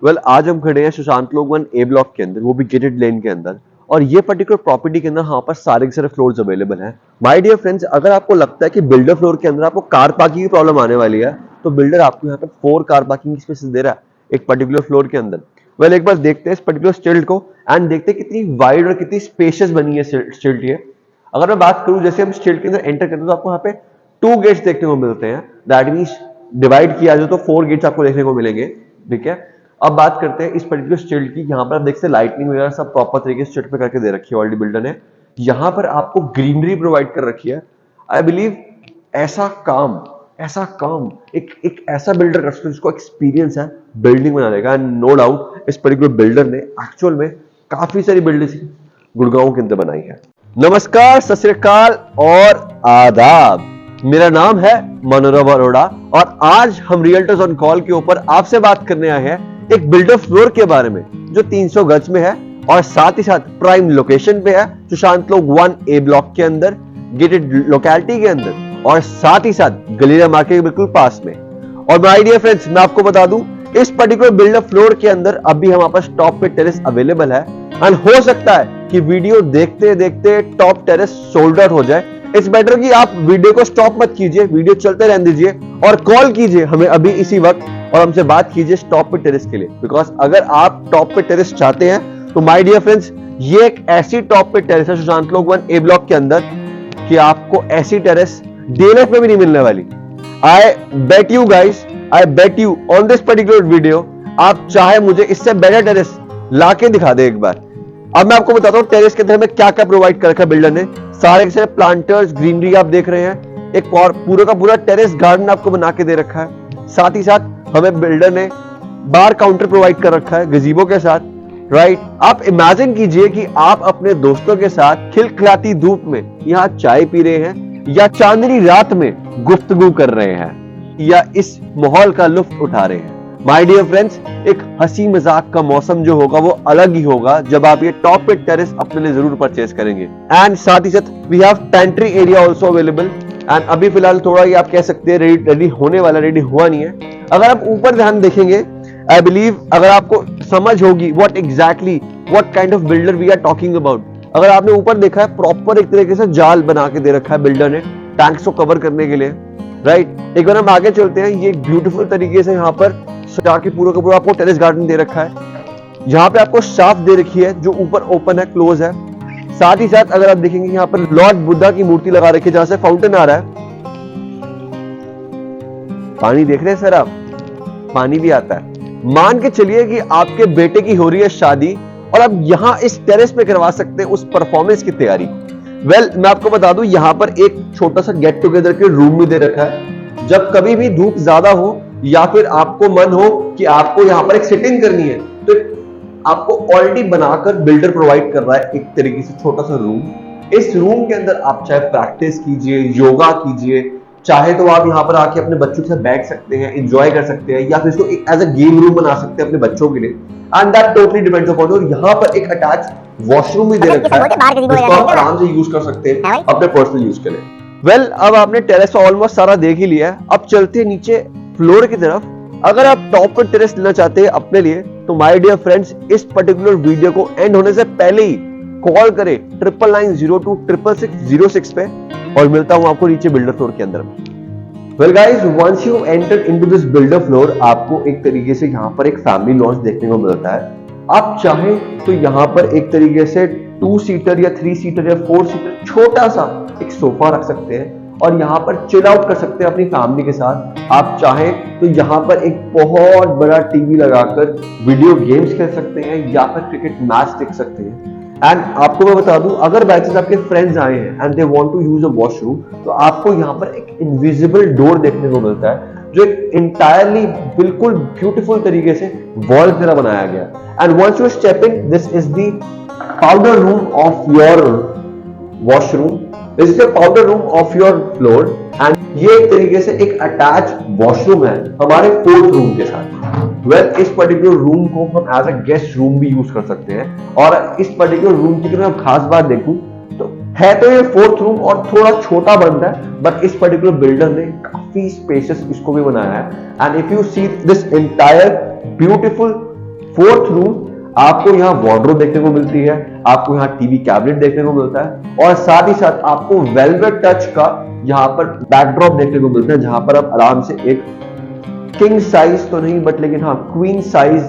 आज हम खड़े हैं सुशांत लोक वन ए ब्लॉक के अंदर, वो भी गेटेड लेन के अंदर। और ये पर्टिकुलर प्रॉपर्टी के अंदर यहाँ पर सारे के सारे फ्लोर्स अवेलेबल हैं। माय डियर फ्रेंड्स, अगर आपको लगता है कि बिल्डर फ्लोर के अंदर आपको कार पार्किंग की प्रॉब्लम आने वाली है, तो बिल्डर आपको यहाँ पे 4 कार पार्किंग की स्पेसेस दे रहा है एक पर्टिकुलर फ्लोर के अंदर। एक बार देखते हैं इस पर्टिकुलर स्टिल्ट को एंड देखते हैं कितनी वाइड और कितनी स्पेशियस बनी है स्टिल्ट ये। अगर मैं बात करूं, जैसे हम स्टिल्ट के अंदर एंटर करते हैं तो आपको यहाँ पे 2 गेट्स देखने को मिलते हैं। दैट मींस डिवाइड किया जाए तो 4 गेट्स आपको देखने को मिलेंगे, ठीक है। अब बात करते हैं इस पर्टिकुलर स्टिल्ट की। यहाँ पर आप देख सकते हैं लाइटनिंग वगैरह सब प्रॉपर तरीके से स्टिल्ट पे करके दे रखी है ऑलरेडी बिल्डर ने। यहाँ पर आपको ग्रीनरी प्रोवाइड कर रखी है। आई बिलीव ऐसा काम एक ऐसा बिल्डर कर सकता है जिसको एक्सपीरियंस है बिल्डिंग बनाने का। एंड नो डाउट इस पर्टिकुलर बिल्डर ने एक्चुअल में काफी सारी बिल्डिंग्स गुड़गांव के अंदर बनाई है। नमस्कार, सत श्री अकाल और आदाब। मेरा नाम है मनोरम अरोड़ा और आज हम रियल्टर्स ऑन कॉल के ऊपर आपसे बात करने आए हैं एक बिल्डर फ्लोर के बारे में जो 300 गज में है और साथ ही साथ प्राइम लोकेशन पे है सुशांत लोक 1A ब्लॉक के अंदर, गेटेड लोकेलिटी के अंदर और साथ ही साथ गलीला मार्केट के बिल्कुल पास में। और माय डियर फ्रेंड्स, मैं आपको बता दूं इस पर्टिकुलर बिल्डर फ्लोर के अंदर अभी हमारे पास टॉप पे टेरेस अवेलेबल है। एंड हो सकता है कि वीडियो देखते देखते टॉप टेरेस सोल्ड आउट हो जाए। इट्स बेटर कि आप वीडियो को स्टॉप मत कीजिए, वीडियो चलते रहने दीजिए और कॉल कीजिए हमें अभी इसी वक्त और हमसे बात कीजिए टॉप पे टेरेस के लिए। बिकॉज अगर आप टॉप पे टेरेस चाहते हैं तो माय डियर फ्रेंड्स, ये एक ऐसी टॉप पे टेरेस है सुशांत लोक 1A ब्लॉक के अंदर कि आपको ऐसी टेरेस डीएलएफ में भी नहीं मिलने वाली। I bet you guys, I bet you on this particular video, आप चाहे मुझे इससे बेटर टेरेस लाके दिखा दे एक बार। अब मैं आपको बताता हूँ टेरेस के अंदर हमें क्या क्या प्रोवाइड कर रखा है बिल्डर ने। सारे के सारे प्लांटर्स, ग्रीनरी आप देख रहे हैं, एक पूरा का पूरा टेरेस गार्डन आपको बना के दे रखा है। साथ ही साथ हमें बिल्डर ने बार काउंटर प्रोवाइड कर रखा है गजीबो के साथ, राइट। आप इमेजिन कीजिए कि आप अपने दोस्तों के साथ खिलखिलाती धूप में यहाँ चाय पी रहे हैं या चांदनी रात में गुफ्तगू कर रहे हैं या इस माहौल का लुत्फ उठा रहे हैं। माय डियर फ्रेंड्स, एक हंसी मजाक का मौसम जो होगा वो अलग ही होगा जब आप ये टॉप पे टेरेस अपने लिए जरूर परचेज करेंगे। एंड साथ ही साथ we have pantry area also available. And अभी फिलहाल थोड़ा ये आप कह सकते हैं रेडी होने वाला, रेडी हुआ नहीं है। अगर आप ऊपर ध्यान देखेंगे, आई बिलीव अगर आपको समझ होगी what kind of builder we are talking about. अगर आपने ऊपर देखा है प्रॉपर एक तरीके से जाल बना के दे रखा है बिल्डर ने टैंक्स को कवर करने के लिए, राइट। एक बार हम आगे चलते हैं। ये ब्यूटीफुल तरीके से यहाँ पर सजा के पूरा का पूरा आपको टेरेस गार्डन दे रखा है। यहाँ पे आपको शाफ्ट दे रखी है जो ऊपर ओपन है, क्लोज है। साथ ही साथ अगर आप देखेंगे यहाँ पर लॉर्ड बुद्धा की मूर्ति लगा रखी है जहां से फाउंटेन आ रहा है। पानी देख रहे हैं सर आप, पानी भी आता है। मान के चलिए कि आपके बेटे की हो रही है शादी और आप यहाँ इस टेरेस पे करवा सकते हैं उस परफॉर्मेंस की तैयारी। मैं आपको बता दूं यहाँ पर एक छोटा सा गेट टुगेदर के रूम भी दे रखा है। जब कभी भी धूप ज्यादा हो या फिर आपको मन हो कि आपको यहाँ पर एक सिटिंग करनी है तो आपको ऑलरेडी बनाकर बिल्डर प्रोवाइड कर रहा है एक तरीके से छोटा सा रूम। इस रूम के अंदर आप चाहे प्रैक्टिस कीजिए, योगा कीजिए, चाहे तो आप यहाँ पर आके अपने बच्चों के साथ बैठ सकते हैं, एंजॉय कर सकते हैं या फिर इसको एज अ गेम रूम बना सकते हैं अपने बच्चों के लिए। And that totally depends upon. और यहाँ पर एक अटैच वॉशरूम भी दे रखा है जिसको आप आराम से यूज कर सकते हैं अपने पर्सनल यूज के लिए। अब आपने टेरेस ऑलमोस्ट सारा देख ही लिया है। अब चलते हैं नीचे फ्लोर की तरफ। अगर आप टॉप पर टेरेस लेना चाहते हैं अपने लिए तो माय डियर फ्रेंड्स, इस पर्टिकुलर वीडियो को एंड होने से पहले ही कॉल करें 9992666606 पे और मिलता हूं आपको नीचे बिल्डर फ्लोर के अंदर। Well guys, once you enter into this builder floor, आपको एक तरीके से यहाँ पर एक फैमिली लॉन्च देखने को मिलता है। आप चाहे तो यहाँ पर एक तरीके से 2 सीटर या 3 सीटर या 4 सीटर छोटा सा एक सोफा रख सकते हैं और यहाँ पर चिल आउट कर सकते हैं अपनी फैमिली के साथ। आप चाहे तो यहाँ पर एक बहुत बड़ा टीवी लगाकर वीडियो गेम्स खेल सकते हैं या फिर क्रिकेट मैच देख सकते हैं। एंड आपको मैं बता दूं, अगर बाय चांस आपके फ्रेंड्स आए हैं and they want to use a washroom तो आपको यहाँ पर एक इनविजिबल डोर देखने को मिलता है जो एक इंटायरली बिल्कुल ब्यूटीफुल तरीके से वॉल की तरह बनाया गया। And once you step in, this is the powder room of your washroom, this is the powder room of your floor. And ये एक तरीके से एक अटैच वॉशरूम है हमारे 4th रूम के साथ। इस पर्टिकुलर रूम को हम एज अ गेस्ट रूम भी यूज कर सकते हैं। और इस पर्टिकुलर रूम की अगर मैं खास बात देखूं तो है तो ये 4th रूम और थोड़ा छोटा बनता है, बट इस पर्टिकुलर बिल्डर ने काफी स्पेशियस इसको भी बनाया है। And if you see this entire beautiful fourth room, आपको यहाँ वार्डरोब देखने को मिलती है, आपको यहाँ टीवी कैबिनेट देखने को मिलता है और साथ ही साथ आपको वेलवेट टच का यहाँ पर बैकड्रॉप देखने को मिलता है, जहां पर आप आराम से एक किंग साइज तो नहीं बट लेकिन हाँ क्वीन साइज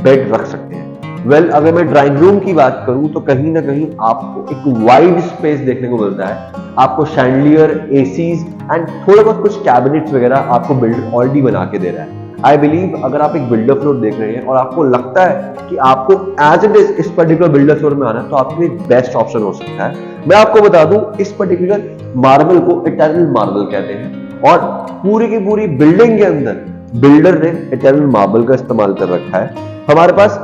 बेड रख सकते हैं। अगर मैं ड्राइंग रूम की बात करूं तो कहीं ना कहीं आपको एक वाइड स्पेस देखने को मिलता है, आपको शैंडलियर, एसीज एंड थोड़ा बहुत कुछ कैबिनेट्स वगैरह आपको बिल्डर ऑलरेडी बना के दे रहा है। आई बिलीव अगर आप एक बिल्डर फ्लोर देख रहे हैं और आपको लगता है कि आपको एज इट इज इस पर्टिकुलर बिल्डर फ्लोर में आना है, तो आपके लिए बेस्ट ऑप्शन हो सकता है। मैं आपको बता दूं, इस पर्टिकुलर मार्बल को इटर्नल मार्बल कहते हैं और पूरी की पूरी बिल्डिंग के अंदर बिल्डर ने इटर्नल मार्बल का इस्तेमाल कर रखा है। हमारे पास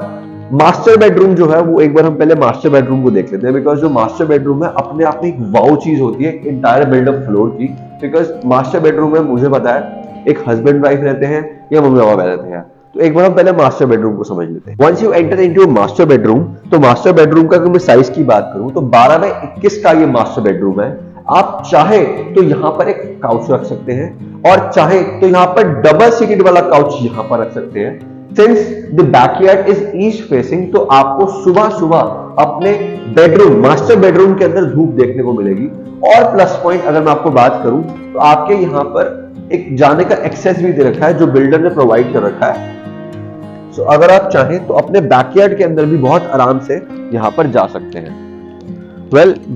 मास्टर बेडरूम जो है वो एक बार हम पहले मास्टर बेडरूम को देख लेते हैं, बिकॉज जो मास्टर बेडरूम है अपने आप में एक वाओ चीज होती है इंटायर बिल्डअप फ्लोर की। बिकॉज मास्टर बेडरूम में मुझे पता है एक हस्बैंड वाइफ रहते हैं या मम्मी पापा रहते हैं, तो एक बार हम पहले मास्टर बेडरूम को समझ लेते हैं। Once you enter into master bedroom, तो मास्टर बेडरूम का अगर मैं साइज की बात करूं तो 12 बाय 21 का ये मास्टर बेडरूम है। आप चाहे तो यहां पर एक काउच रख सकते हैं और चाहे तो यहां पर डबल सीटेड वाला काउच यहां पर रख सकते हैं। Since the backyard is east facing, तो आपको सुबह सुबह अपने बेडरूम मास्टर बेडरूम के अंदर धूप देखने को मिलेगी। और प्लस पॉइंट अगर मैं आपको बात करूं तो आपके यहां पर एक जाने का एक्सेस भी दे रखा है जो बिल्डर ने प्रोवाइड कर रखा है। सो अगर आप चाहें तो अपने बैकयार्ड के अंदर भी बहुत आराम से यहां पर जा सकते हैं।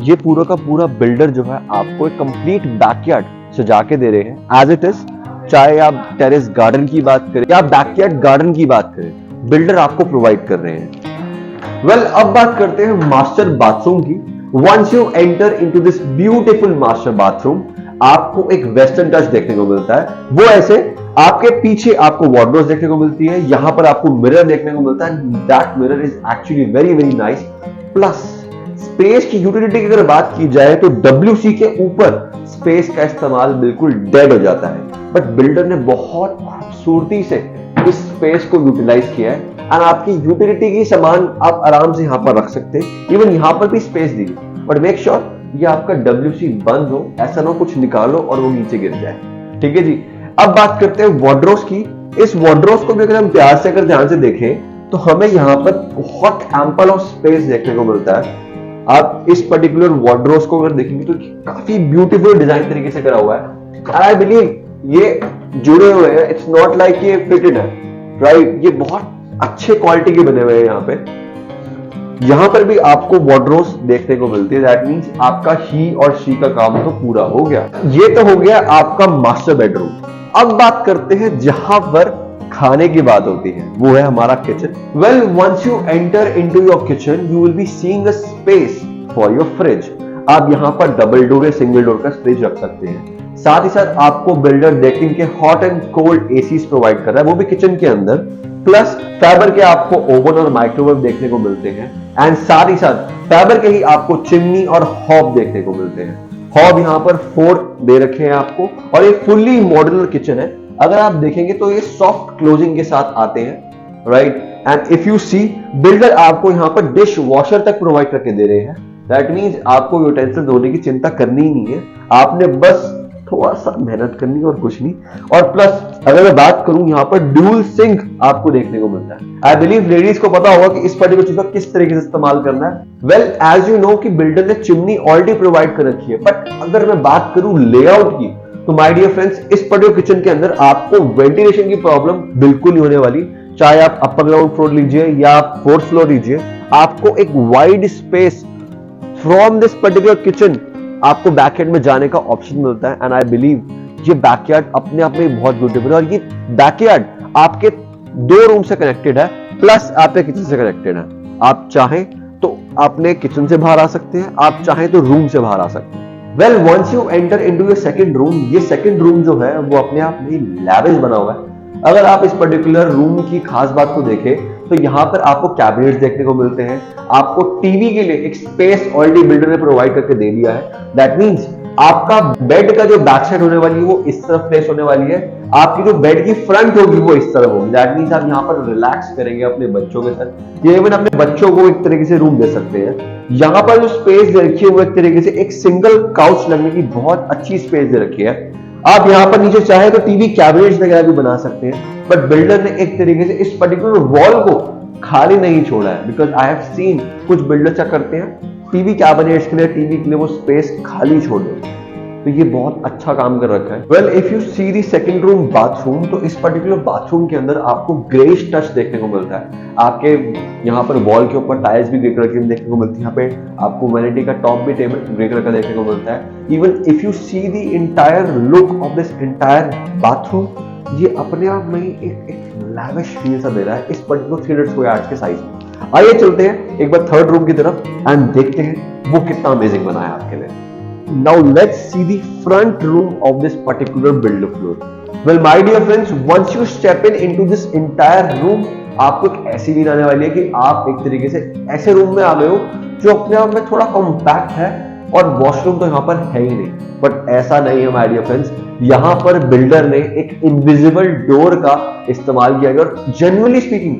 ये पूरा का पूरा बिल्डर जो है आपको एक कंप्लीट बैकयार्ड सजा के दे रहे हैं एज इट इज। चाहे आप टेरेस गार्डन की बात करें या बैकयार्ड गार्डन की बात करें, बिल्डर आपको प्रोवाइड कर रहे हैं। अब बात करते हैं मास्टर बाथरूम की। Once you enter into this beautiful master bathroom, आपको एक वेस्टर्न टच देखने को मिलता है। वो ऐसे, आपके पीछे आपको वार्डरोब देखने को मिलती है, यहां पर आपको मिरर देखने को मिलता है। That mirror is actually very very nice. Plus space की यूटिलिटी की अगर बात की जाए तो WC के ऊपर स्पेस का इस्तेमाल बिल्कुल डेड हो जाता है, बट बिल्डर ने बहुत खूबसूरती से इस स्पेस को यूटिलाइज किया है एंड आपकी यूटिलिटी की सामान आप आराम से यहां पर रख सकते हैं। इवन यहां पर भी space the, but make sure ये आपका WC बंद हो, ऐसा ना कुछ निकालो और वो नीचे गिर जाए। ठीक है जी। अब बात करते हैं वार्डरोब्स की। इस वार्डरोब्स को भी अगर हम प्यार से अगर ध्यान से देखें तो हमें यहाँ पर बहुत एम्पल ऑफ स्पेस देखने को मिलता है। आप इस पर्टिकुलर वार्डरोब्स को अगर देखेंगे तो काफी ब्यूटीफुल डिजाइन तरीके से करा हुआ है। आई बिलीव ये जुड़े हुए हैं, इट्स नॉट लाइक ये फिटेड है, राइट। ये बहुत अच्छे क्वालिटी के बने हुए हैं। यहां पर भी आपको वार्डरोब्स देखने को मिलती है। दैट मींस आपका ही और शी का काम तो पूरा हो गया। ये तो हो गया आपका मास्टर बेडरूम। अब बात करते हैं जहां पर खाने की बात होती है, वो है हमारा kitchen. Once you enter into your kitchen, you will be seeing a space for your fridge. आप यहां पर डबल डोर या सिंगल डोर का फ्रिज रख सकते हैं। साथ ही साथ आपको बिल्डर डेकिंग के hot and cold ACs provide कर रहा है, वो भी किचन के अंदर। प्लस फैबर के आपको ओवन और माइक्रोवेव देखने को मिलते हैं एंड साथ ही साथ फैबर के ही आपको चिमनी और हॉब देखने को मिलते हैं। हॉब यहाँ पर 4 दे रखे हैं आपको और ये फुल्ली मॉड्यूलर किचन है। अगर आप देखेंगे तो ये सॉफ्ट क्लोजिंग के साथ आते हैं, right. And if you see, builder आपको यहाँ पर डिश वॉशर तक प्रोवाइड करके दे रहे हैं। दैट मींस आपको यूटेंसिल धोने की चिंता करनी ही नहीं है, आपने बस थोड़ा सा मेहनत करनी और कुछ नहीं। और प्लस अगर मैं बात करूं, यहाँ पर ड्यूल सिंक आपको देखने को मिलता है। आई बिलीव लेडीज को पता होगा कि इस पर्टिकुलर चीज का किस तरीके से इस्तेमाल करना है। एज यू नो कि बिल्डर ने चिमनी ऑलरेडी प्रोवाइड कर रखी है, बट अगर मैं बात करूं लेआउट की, तो माय डियर फ्रेंड्स, इस पर्टिकुलर किचन के अंदर आपको वेंटिलेशन की प्रॉब्लम बिल्कुल नहीं होने वाली। चाहे आप अपर ग्राउंड फ्लोर लीजिए या आप 4th फ्लोर लीजिए, आपको एक wide space from this particular kitchen आपको बैकयार्ड में जाने का ऑप्शन मिलता है। एंड आई बिलीव ये बैकयार्ड अपने आप में बहुत ब्यूटीफुल है और ये बैकयार्ड आपके 2 रूम से कनेक्टेड है, प्लस आपके किचन से कनेक्टेड है। आप चाहें तो अपने किचन से बाहर आ सकते हैं, आप चाहें तो रूम से बाहर आ सकते हैं। Once you enter into your second room, ये सेकंड रूम जो है वो अपने आप में लैविश बना हुआ है। अगर आप इस पर्टिकुलर रूम की खास बात को देखें तो यहाँ पर आपको कैबिनेट्स देखने को मिलते हैं, आपको टीवी के लिए एक स्पेस ऑलरेडी बिल्डर ने प्रोवाइड करके दे दिया है। दैट मींस आपका बेड का जो बैक साइड होने वाली है वो इस तरफ प्लेस होने वाली है, आपकी जो बेड की फ्रंट होगी वो इस तरफ होगी। दैट मींस आप यहाँ पर रिलैक्स करेंगे अपने बच्चों के साथ, या इवन अपने बच्चों को एक तरीके से रूम दे सकते हैं। यहाँ पर जो स्पेस दे रखी है वो एक तरीके से एक सिंगल काउच लगने की बहुत अच्छी स्पेस दे रखी है। आप यहाँ पर नीचे चाहे तो टीवी कैबिनेट्स वगैरह भी बना सकते हैं, बट बिल्डर ने एक तरीके से इस पर्टिकुलर वॉल को खाली नहीं छोड़ा है, बिकॉज आई हैव सीन कुछ बिल्डर्स क्या करते हैं, टीवी कैबिनेट्स के लिए, टीवी के लिए वो स्पेस खाली छोड़ देते हैं। तो ये बहुत अच्छा काम कर रखा है। Well if you see the second room bathroom, तो इस पर्टिकुलर बाथरूम के अंदर आपको ग्रेइश टच देखने को मिलता है। आपके यहाँ पर वॉल के ऊपर टाइल्स भी ग्रे कलर की देखने को मिलती है। यहाँ पे आपको वैनिटी का टॉप भी टेबल ग्रे कलर का देखने को मिलता है। Even if you see the entire look of this entire bathroom, ये अपने आप में ही एक लैविश फील सा दे रहा है इस पर्टिकुलर 300 स्क्वायर यार्ड्स के साइज में। आइए चलते हैं एक बार थर्ड रूम की तरफ एंड देखते हैं वो कितना अमेजिंग बना है आपके लिए। Now let's see the front room of this particular builder floor. Well, my dear friends, once you step into this entire room, आपको एक ऐसी नींद आने वाली है कि आप एक तरीके से ऐसे रूम में आ गए हो जो अपने आप में थोड़ा कॉम्पैक्ट है और वॉशरूम तो यहाँ पर है ही नहीं। बट ऐसा नहीं है माय डियर फ्रेंड्स, यहाँ पर बिल्डर ने एक इनविजिबल डोर का इस्तेमाल किया गया और जेन्युइनली स्पीकिंग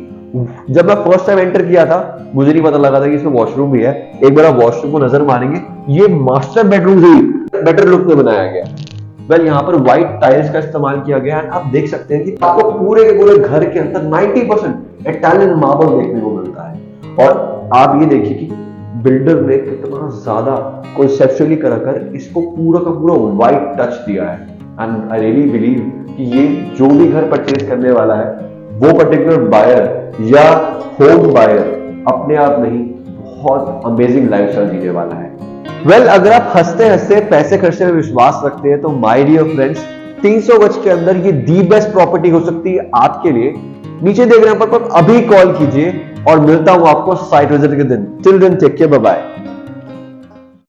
जब मैं फर्स्ट टाइम एंटर किया था मुझे नहीं पता लगा था कि इसमें वॉशरूम भी है। एक बार आप वॉशरूम को नजर मारेंगे, ये मास्टर बेडरूम से बेटर लुक में बनाया गया। वेल यहाँ पर व्हाइट टाइल्स का इस्तेमाल किया गया है। आप देख सकते हैं कि आपको पूरे के पूरे घर के अंदर 90% इटालियन मार्बल देखने को मिलता है। और आप ये देखिए कि बिल्डर ने कितना ज्यादा कॉन्सेप्चुअली कर इसको पूरा का पूरा व्हाइट टच दिया है। एंड आई रियली बिलीव कि ये जो भी घर परचेज करने वाला है वो पर्टिकुलर बायर या होम बायर अपने आप में ही बहुत अमेजिंग लाइफस्टाइल जीने वाला है। वेल अगर आप हंसते हंसते पैसे खर्चने में विश्वास रखते हैं तो माय डियर फ्रेंड्स 300 गज के अंदर ये दी बेस्ट प्रॉपर्टी हो सकती है आपके लिए। नीचे देख रहे हैं पर अभी कॉल कीजिए और मिलता हूं आपको साइट विजिट के दिन। Till then take care, bye bye.